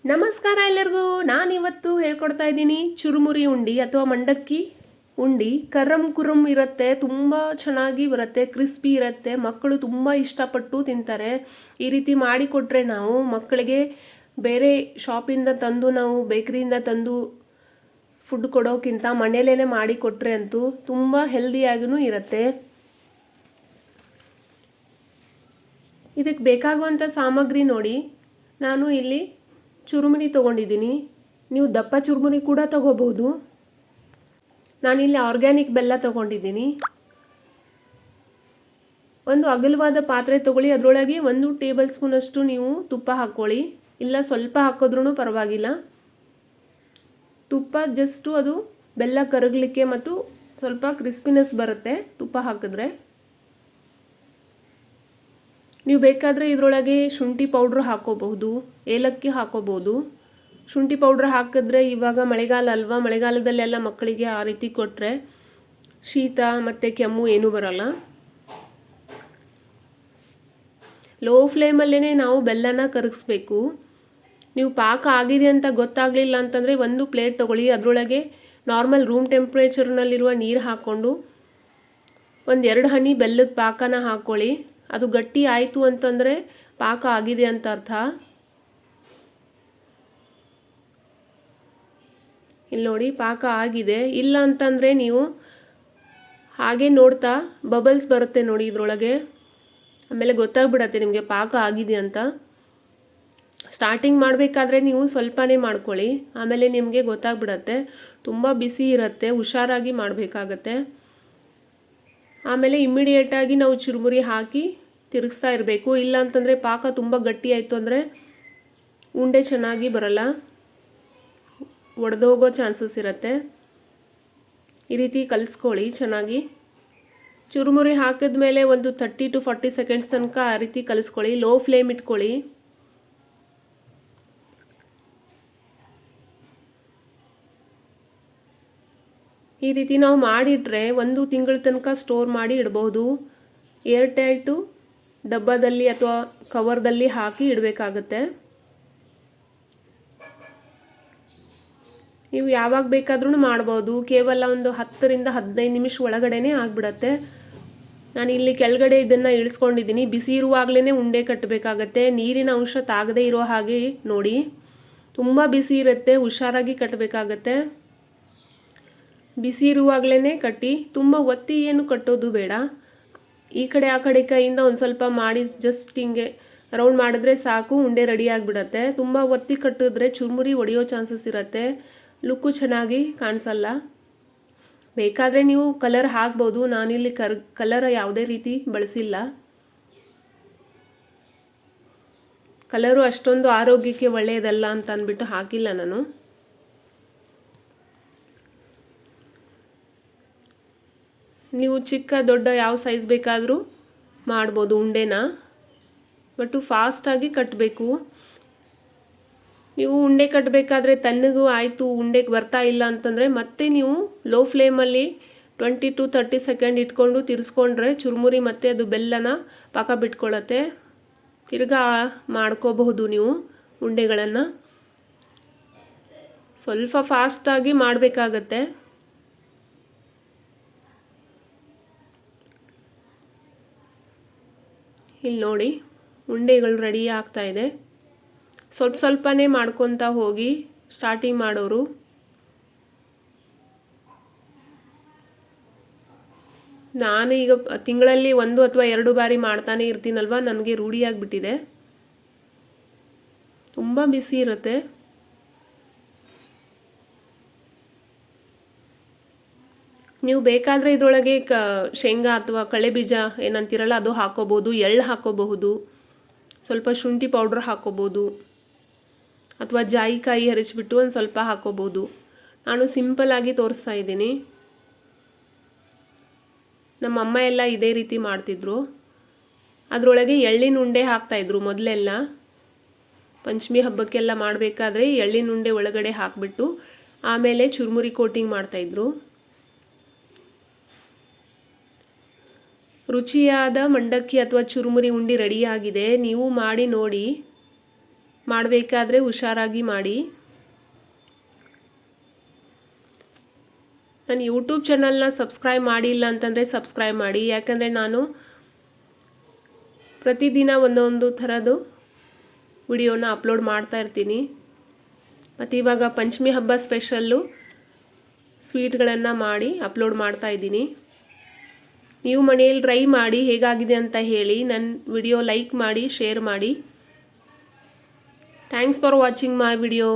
ನಮಸ್ಕಾರ ಎಲ್ಲರಿಗೂ. ನಾನಿವತ್ತು ಹೇಳ್ಕೊಡ್ತಾ ಇದ್ದೀನಿ ಚುರುಮುರಿ ಉಂಡಿ ಅಥವಾ ಮಂಡಕ್ಕಿ ಉಂಡಿ. ಕರಮ್ ಕುರುಮ್ ಇರುತ್ತೆ, ತುಂಬ ಚೆನ್ನಾಗಿ ಬರುತ್ತೆ, ಕ್ರಿಸ್ಪಿ ಇರುತ್ತೆ, ಮಕ್ಕಳು ತುಂಬ ಇಷ್ಟಪಟ್ಟು ತಿಂತಾರೆ. ಈ ರೀತಿ ಮಾಡಿಕೊಟ್ರೆ ನಾವು ಮಕ್ಕಳಿಗೆ ಬೇರೆ ಶಾಪಿಂದ ತಂದು ನಾವು ಬೇಕರಿಯಿಂದ ತಂದು ಫುಡ್ ಕೊಡೋಕ್ಕಿಂತ ಮನೆಯಲ್ಲೇ ಮಾಡಿಕೊಟ್ರೆ ಅಂತೂ ತುಂಬ ಹೆಲ್ದಿಯಾಗೂ ಇರುತ್ತೆ. ಇದಕ್ಕೆ ಬೇಕಾಗುವಂಥ ಸಾಮಗ್ರಿ ನೋಡಿ. ನಾನು ಇಲ್ಲಿ ಚುರುಮುರಿ ತೊಗೊಂಡಿದ್ದೀನಿ. ನೀವು ದಪ್ಪ ಚುರುಮುರಿ ಕೂಡ ತೊಗೋಬೋದು. ನಾನಿಲ್ಲಿ ಆರ್ಗ್ಯಾನಿಕ್ ಬೆಲ್ಲ ತೊಗೊಂಡಿದ್ದೀನಿ. ಒಂದು ಅಗಲವಾದ ಪಾತ್ರೆ ತೊಗೊಳ್ಳಿ. ಅದರೊಳಗೆ 1 ಟೇಬಲ್ ಸ್ಪೂನಷ್ಟು ನೀವು ತುಪ್ಪ ಹಾಕ್ಕೊಳ್ಳಿ, ಇಲ್ಲ ಸ್ವಲ್ಪ ಹಾಕಿದ್ರೂ ಪರವಾಗಿಲ್ಲ. ತುಪ್ಪ ಜಸ್ಟು ಅದು ಬೆಲ್ಲ ಕರಗಲಿಕ್ಕೆ ಮತ್ತು ಸ್ವಲ್ಪ ಕ್ರಿಸ್ಪಿನೆಸ್ ಬರುತ್ತೆ ತುಪ್ಪ ಹಾಕಿದ್ರೆ. ನೀವು ಬೇಕಾದರೆ ಇದರೊಳಗೆ ಶುಂಠಿ ಪೌಡ್ರ್ ಹಾಕೋಬಹುದು, ಏಲಕ್ಕಿ ಹಾಕೋಬಹುದು. ಶುಂಠಿ ಪೌಡ್ರ್ ಹಾಕಿದ್ರೆ ಇವಾಗ ಮಳೆಗಾಲ ಅಲ್ವಾ, ಮಳೆಗಾಲದಲ್ಲೆಲ್ಲ ಮಕ್ಕಳಿಗೆ ಆ ರೀತಿ ಕೊಟ್ಟರೆ ಶೀತ ಮತ್ತು ಕೆಮ್ಮು ಏನೂ ಬರೋಲ್ಲ. ಲೋ ಫ್ಲೇಮಲ್ಲೇ ನಾವು ಬೆಲ್ಲನ ಕರಗಿಸ್ಬೇಕು. ನೀವು ಪಾಕ ಆಗಿದೆ ಅಂತ ಗೊತ್ತಾಗಲಿಲ್ಲ ಅಂತಂದರೆ 1 ಪ್ಲೇಟ್ ತೊಗೊಳ್ಳಿ. ಅದರೊಳಗೆ ನಾರ್ಮಲ್ ರೂಮ್ ಟೆಂಪ್ರೇಚರ್ನಲ್ಲಿರುವ ನೀರು ಹಾಕ್ಕೊಂಡು 1-2 ಹನಿ ಬೆಲ್ಲದ ಪಾಕನ ಹಾಕ್ಕೊಳ್ಳಿ. ಅದು ಗಟ್ಟಿ ಆಯಿತು ಅಂತಂದರೆ ಪಾಕ ಆಗಿದೆ ಅಂತ ಅರ್ಥ. ಇಲ್ಲಿ ನೋಡಿ ಪಾಕ ಆಗಿದೆ. ಇಲ್ಲ ಅಂತಂದರೆ ನೀವು ಹಾಗೆ ನೋಡ್ತಾ ಬಬಲ್ಸ್ ಬರುತ್ತೆ ನೋಡಿ ಇದರೊಳಗೆ, ಆಮೇಲೆ ಗೊತ್ತಾಗ್ಬಿಡತ್ತೆ ನಿಮಗೆ ಪಾಕ ಆಗಿದೆ ಅಂತ. ಸ್ಟಾರ್ಟಿಂಗ್ ಮಾಡಬೇಕಾದ್ರೆ ನೀವು ಸ್ವಲ್ಪನೇ ಮಾಡ್ಕೊಳ್ಳಿ, ಆಮೇಲೆ ನಿಮಗೆ ಗೊತ್ತಾಗ್ಬಿಡತ್ತೆ. ತುಂಬ ಬಿಸಿ ಇರುತ್ತೆ, ಹುಷಾರಾಗಿ ಮಾಡಬೇಕಾಗತ್ತೆ. ಆಮೇಲೆ ಇಮ್ಮಿಡಿಯೇಟಾಗಿ ನಾವು ಚುರುಮುರಿ ಹಾಕಿ ತಿರುಗಿಸ್ತಾ ಇರಬೇಕು. ಇಲ್ಲ ಅಂತಂದರೆ ಪಾಕ ತುಂಬ ಗಟ್ಟಿ ಆಯಿತು ಅಂದರೆ ಉಂಡೆ ಚೆನ್ನಾಗಿ ಬರಲ್ಲ, ಒಡೆದೋಗೋ ಚಾನ್ಸಸ್ ಇರುತ್ತೆ. ಈ ರೀತಿ ಕಲಿಸ್ಕೊಳ್ಳಿ ಚೆನ್ನಾಗಿ. ಚುರುಮುರಿ ಹಾಕಿದ ಮೇಲೆ ಒಂದು 30 to 40 ಸೆಕೆಂಡ್ಸ್ ತನಕ ಆ ರೀತಿ ಕಲಿಸ್ಕೊಳ್ಳಿ. ಲೋ ಫ್ಲೇಮ್ ಇಟ್ಕೊಳ್ಳಿ. ಈ ರೀತಿ ನಾವು ಮಾಡಿಟ್ರೆ 1 ತಿಂಗಳ ತನಕ ಸ್ಟೋರ್ ಮಾಡಿ ಇಡಬಹುದು. ಏರ್ ಟೈಟು ಡಬ್ಬದಲ್ಲಿ ಅಥವಾ ಕವರ್ದಲ್ಲಿ ಹಾಕಿ ಇಡಬೇಕಾಗತ್ತೆ. ನೀವು ಯಾವಾಗ ಬೇಕಾದ್ರೂ ಮಾಡ್ಬೋದು. ಕೇವಲ ಒಂದು 10ರಿಂದ 15 ನಿಮಿಷ ಒಳಗಡೆನೇ ಆಗಿಬಿಡತ್ತೆ. ನಾನು ಇಲ್ಲಿ ಕೆಳಗಡೆ ಇದನ್ನು ಇಳಿಸ್ಕೊಂಡಿದ್ದೀನಿ. ಬಿಸಿ ಇರುವಾಗಲೇ ಉಂಡೆ ಕಟ್ಟಬೇಕಾಗತ್ತೆ. ನೀರಿನ ಅಂಶ ತಾಗದೇ ಇರೋ ಹಾಗೆ ನೋಡಿ. ತುಂಬ ಬಿಸಿ ಇರುತ್ತೆ, ಹುಷಾರಾಗಿ ಕಟ್ಟಬೇಕಾಗತ್ತೆ. ಬಿಸಿ ಇರುವಾಗಲೇ ಕಟ್ಟಿ. ತುಂಬ ಒತ್ತಿ ಏನು ಕಟ್ಟೋದು ಬೇಡ. ಈ ಕಡೆ ಆ ಕಡೆ ಕೈಯಿಂದ ಒಂದು ಸ್ವಲ್ಪ ಮಾಡಿ ಜಸ್ಟ್ ಹಿಂಗೆ ರೌಂಡ್ ಮಾಡಿದ್ರೆ ಸಾಕು, ಉಂಡೆ ರೆಡಿ ಆಗಿಬಿಡತ್ತೆ. ತುಂಬ ಒತ್ತಿ ಕಟ್ಟಿದ್ರೆ ಚುರುಮುರಿ ಒಡೆಯೋ ಚಾನ್ಸಸ್ ಇರುತ್ತೆ, ಲುಕ್ಕು ಚೆನ್ನಾಗಿ ಕಾಣಿಸಲ್ಲ. ಬೇಕಾದರೆ ನೀವು ಕಲರ್ ಹಾಕ್ಬೋದು. ನಾನಿಲ್ಲಿ ಕಲರ್ ಯಾವುದೇ ರೀತಿ ಬಳಸಿಲ್ಲ. ಕಲರು ಅಷ್ಟೊಂದು ಆರೋಗ್ಯಕ್ಕೆ ಒಳ್ಳೆಯದಲ್ಲ ಅಂತ ಅಂದ್ಬಿಟ್ಟು ಹಾಕಿಲ್ಲ ನಾನು. ನೀವು ಚಿಕ್ಕ ದೊಡ್ಡ ಯಾವ ಸೈಜ್ ಬೇಕಾದರೂ ಮಾಡ್ಬೋದು ಉಂಡೆನ, ಬಟ್ ಫಾಸ್ಟಾಗಿ ಕಟ್ಟಬೇಕು. ನೀವು ಉಂಡೆ ಕಟ್ಟಬೇಕಾದ್ರೆ ತಣ್ಣಗೂ ಆಯಿತು, ಉಂಡೆಗೆ ಬರ್ತಾ ಇಲ್ಲ ಅಂತಂದರೆ ಮತ್ತೆ ನೀವು ಲೋ ಫ್ಲೇಮಲ್ಲಿ 20 to 30 ಸೆಕೆಂಡ್ ಇಟ್ಕೊಂಡು ತಿರ್ಸ್ಕೊಂಡ್ರೆ ಚುರುಮುರಿ ಮತ್ತು ಅದು ಬೆಲ್ಲನ ಪಾಕ ಬಿಟ್ಕೊಳ್ಳುತ್ತೆ. ತಿರ್ಗಾ ಮಾಡ್ಕೋಬಹುದು ನೀವು ಉಂಡೆಗಳನ್ನು. ಸ್ವಲ್ಪ ಫಾಸ್ಟಾಗಿ ಮಾಡಬೇಕಾಗತ್ತೆ. ಇಲ್ಲಿ ನೋಡಿ ಉಂಡೆಗಳು ರೆಡಿ ಆಗ್ತಾ ಇದೆ. ಸ್ವಲ್ಪ ಸ್ವಲ್ಪನೇ ಮಾಡ್ಕೊತಾ ಹೋಗಿ ಸ್ಟಾರ್ಟಿಂಗ್ ಮಾಡೋರು. ನಾನು ಈಗ ತಿಂಗಳಲ್ಲಿ 1 ಅಥವಾ 2 ಬಾರಿ ಮಾಡ್ತಾನೆ ಇರ್ತೀನಲ್ವ, ನನಗೆ ರೂಢಿಯಾಗಿಬಿಟ್ಟಿದೆ. ತುಂಬ ಬಿಸಿ ಇರುತ್ತೆ. ನೀವು ಬೇಕಾದರೆ ಇದರೊಳಗೆ ಶೇಂಗಾ ಅಥವಾ ಕಳೆ ಬೀಜ ಏನಂತಿರಲ್ಲ ಅದು ಹಾಕೋಬೋದು, ಎಳ್ಳು ಹಾಕೋಬಹುದು, ಸ್ವಲ್ಪ ಶುಂಠಿ ಪೌಡ್ರ್ ಹಾಕೋಬೋದು, ಅಥವಾ ಜಾಯಿಕಾಯಿ ಹರಿಚ್ಬಿಟ್ಟು ಒಂದು ಸ್ವಲ್ಪ ಹಾಕೋಬೋದು. ನಾನು ಸಿಂಪಲ್ಲಾಗಿ ತೋರಿಸ್ತಾ ಇದ್ದೀನಿ. ನಮ್ಮ ಅಮ್ಮ ಎಲ್ಲ ಇದೇ ರೀತಿ ಮಾಡ್ತಿದ್ರು. ಅದರೊಳಗೆ ಎಳ್ಳಿನ ಉಂಡೆ ಹಾಕ್ತಾಯಿದ್ರು ಮೊದಲೆಲ್ಲ. ಪಂಚಮಿ ಹಬ್ಬಕ್ಕೆಲ್ಲ ಮಾಡಬೇಕಾದ್ರೆ ಎಳ್ಳಿನ ಉಂಡೆ ಒಳಗಡೆ ಹಾಕಿಬಿಟ್ಟು ಆಮೇಲೆ ಚುರುಮುರಿ ಕೋಟಿಂಗ್ ಮಾಡ್ತಾಯಿದ್ರು. ರುಚಿಯಾದ ಮಂಡಕ್ಕಿ ಅಥವಾ ಚುರುಮುರಿ ಉಂಡಿ ರೆಡಿಯಾಗಿದೆ. ನೀವು ಮಾಡಿ ನೋಡಿ. ಮಾಡಬೇಕಾದ್ರೆ ಹುಷಾರಾಗಿ ಮಾಡಿ. ನನ್ನ ಯೂಟ್ಯೂಬ್ ಚಾನಲ್ನ ಸಬ್ಸ್ಕ್ರೈಬ್ ಮಾಡಿಲ್ಲ ಅಂತಂದರೆ ಸಬ್ಸ್ಕ್ರೈಬ್ ಮಾಡಿ, ಯಾಕಂದರೆ ನಾನು ಪ್ರತಿದಿನ ಒಂದೊಂದು ಥರದ್ದು ವಿಡಿಯೋನ ಅಪ್ಲೋಡ್ ಮಾಡ್ತಾ ಇರ್ತೀನಿ. ಮತ್ತು ಇವಾಗ ಪಂಚಮಿ ಹಬ್ಬ ಸ್ಪೆಷಲ್ಲು ಸ್ವೀಟ್ಗಳನ್ನು ಮಾಡಿ ಅಪ್ಲೋಡ್ ಮಾಡ್ತಾ ಇದ್ದೀನಿ. ನೀವು ಮನೆಯಲ್ಲಿ ಟ್ರೈ ಮಾಡಿ ಹೇಗಾಗಿದೆ ಅಂತ ಹೇಳಿ. ನನ್ನ ವಿಡಿಯೋ ಲೈಕ್ ಮಾಡಿ, ಶೇರ್ ಮಾಡಿ. Thanks for watching my video.